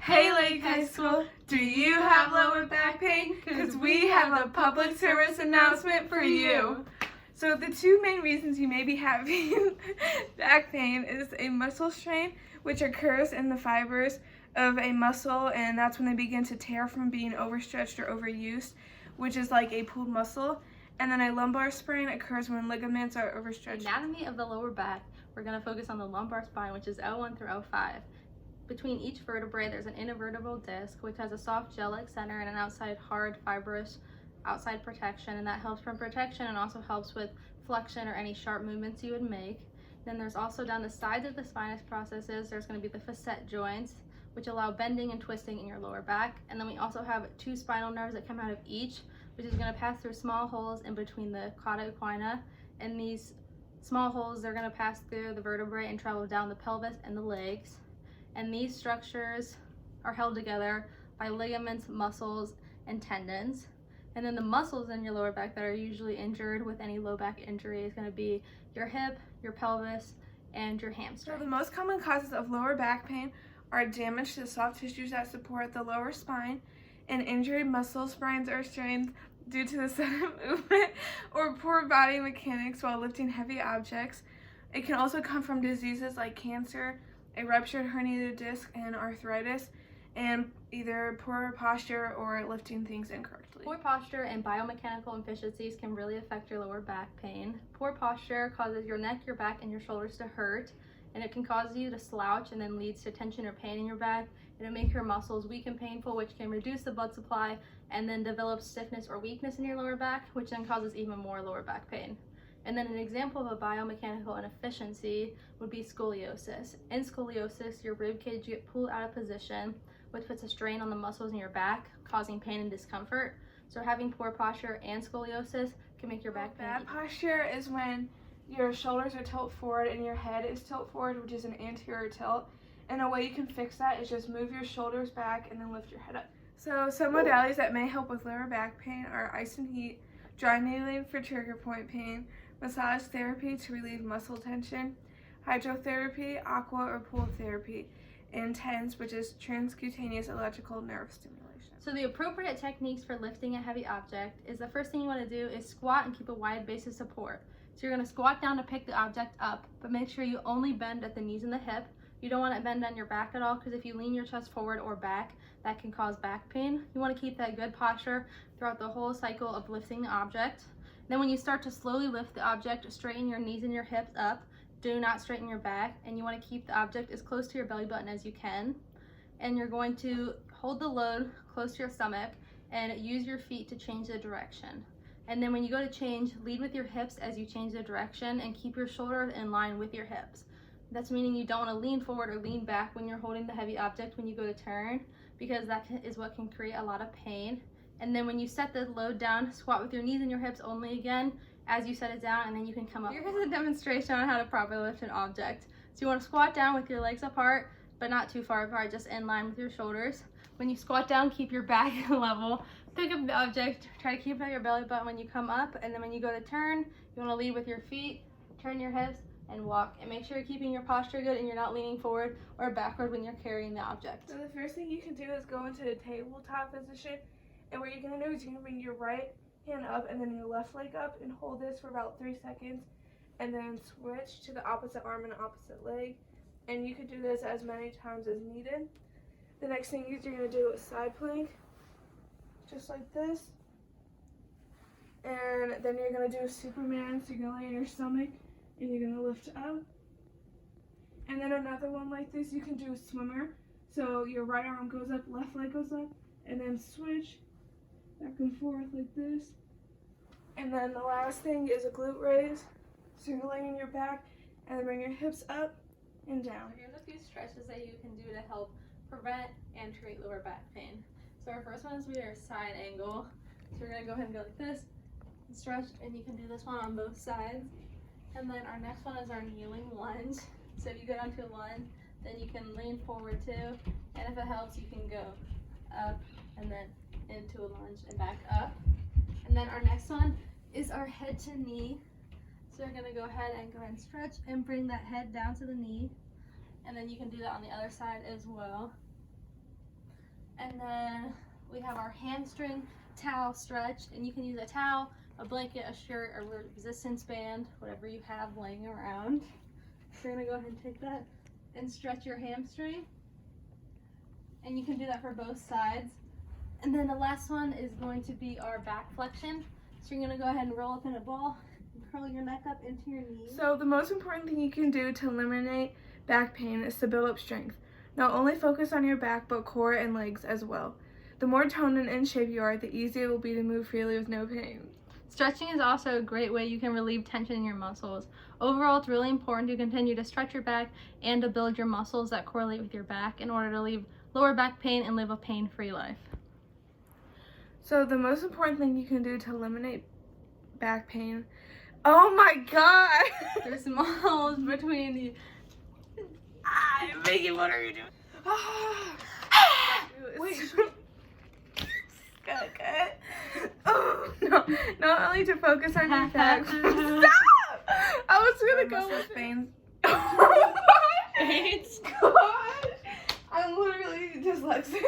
Hey Lake High School, do you have lower back pain? Because we have a public service announcement for you. So the two main reasons you may be having back pain is a muscle strain, which occurs in the fibers of a muscle, and that's when they begin to tear from being overstretched or overused, which is like a pulled muscle. And then a lumbar sprain occurs when ligaments are overstretched. Anatomy of the lower back, we're going to focus on the lumbar spine, which is L1 through L5. Between each vertebrae, there's an intervertebral disc, which has a soft gel-like center and an outside hard, fibrous outside protection, and that helps from protection and also helps with flexion or any sharp movements you would make. Then there's also down the sides of the spinous processes, there's going to be the facet joints, which allow bending and twisting in your lower back. And then we also have two spinal nerves that come out of each, which is going to pass through small holes in between the cauda equina. And these small holes, they're going to pass through the vertebrae and travel down the pelvis and the legs. And these structures are held together by ligaments, muscles, and tendons. And then the muscles in your lower back that are usually injured with any low back injury is going to be your hip, your pelvis, and your hamstring. So the most common causes of lower back pain are damage to the soft tissues that support the lower spine, and injured muscle spines or strains due to the sudden movement or poor body mechanics while lifting heavy objects. It can also come from diseases like cancer, a ruptured herniated disc, and arthritis, and either poor posture or lifting things incorrectly. Poor posture and biomechanical inefficiencies can really affect your lower back pain. Poor posture causes your neck, your back, and your shoulders to hurt, and it can cause you to slouch and then leads to tension or pain in your back. It'll make your muscles weak and painful, which can reduce the blood supply and then develop stiffness or weakness in your lower back, which then causes even more lower back pain. And then an example of a biomechanical inefficiency would be scoliosis. In scoliosis, your rib cage get pulled out of position, which puts a strain on the muscles in your back, causing pain and discomfort. So having poor posture and scoliosis can make your back pain. Bad posture is when your shoulders are tilt forward and your head is tilt forward, which is an anterior tilt. And a way you can fix that is just move your shoulders back and then lift your head up. So some modalities that may help with lower back pain are ice and heat, dry needling for trigger point pain, massage therapy to relieve muscle tension, hydrotherapy, aqua or pool therapy, and TENS, which is transcutaneous electrical nerve stimulation. So the appropriate techniques for lifting a heavy object is the first thing you want to do is squat and keep a wide base of support. So you're going to squat down to pick the object up, but make sure you only bend at the knees and the hip. You don't want to bend on your back at all, because if you lean your chest forward or back, that can cause back pain. You want to keep that good posture throughout the whole cycle of lifting the object. Then when you start to slowly lift the object, straighten your knees and your hips up. Do not straighten your back, and you want to keep the object as close to your belly button as you can. And you're going to hold the load close to your stomach and use your feet to change the direction. And then when you go to change, lead with your hips as you change the direction and keep your shoulders in line with your hips. That's meaning you don't want to lean forward or lean back when you're holding the heavy object when you go to turn, because that is what can create a lot of pain. And then when you set the load down, squat with your knees and your hips only again as you set it down, and then you can come up. Here's a demonstration on how to properly lift an object. So you want to squat down with your legs apart, but not too far apart, just in line with your shoulders. When you squat down, keep your back level. Pick up the object, try to keep it at your belly button when you come up, and then when you go to turn, you want to lead with your feet, turn your hips, and walk. And make sure you're keeping your posture good and you're not leaning forward or backward when you're carrying the object. So the first thing you can do is go into the tabletop position, and what you're going to do is you're going to bring your right hand up and then your left leg up and hold this for about 3 seconds, and then switch to the opposite arm and opposite leg. And you could do this as many times as needed. The next thing you're going to do is side plank, just like this. And then you're going to do a Superman, so you're going to lay on your stomach and you're going to lift up. And then another one like this, you can do a swimmer. So your right arm goes up, left leg goes up, and then switch back and forth like this. And then the last thing is a glute raise. So you're laying on your back and then bring your hips up and down. Here's a few stretches that you can do to help prevent and treat lower back pain. So our first one is with our side angle. So we're going to go ahead and go like this and stretch, and you can do this one on both sides. And then our next one is our kneeling lunge. So if you go down to a lunge, then you can lean forward too, and if it helps, you can go up and then into a lunge and back up. And then our next one is our head to knee. So we're going to go ahead and stretch and bring that head down to the knee, and then you can do that on the other side as well. And then we have our hamstring towel stretch, and you can use a towel, a blanket, a shirt, a resistance band, whatever you have laying around. So you're gonna go ahead and take that and stretch your hamstring. And you can do that for both sides. And then the last one is going to be our back flexion. So you're gonna go ahead and roll up in a ball and curl your neck up into your knees. So the most important thing you can do to eliminate back pain is to build up strength. Not only focus on your back, but core and legs as well. The more toned and in shape you are, the easier it will be to move freely with no pain. Stretching is also a great way you can relieve tension in your muscles. Overall, it's really important to continue to stretch your back and to build your muscles that correlate with your back in order to relieve lower back pain and live a pain-free life. So the most important thing you can do to eliminate back pain, oh my god! There's moles between the... Megan, what are you doing? Wait. Okay. Oh, no. Not only to focus on your back. Stop! I was gonna go with pain. Oh my gosh! I'm literally dyslexic.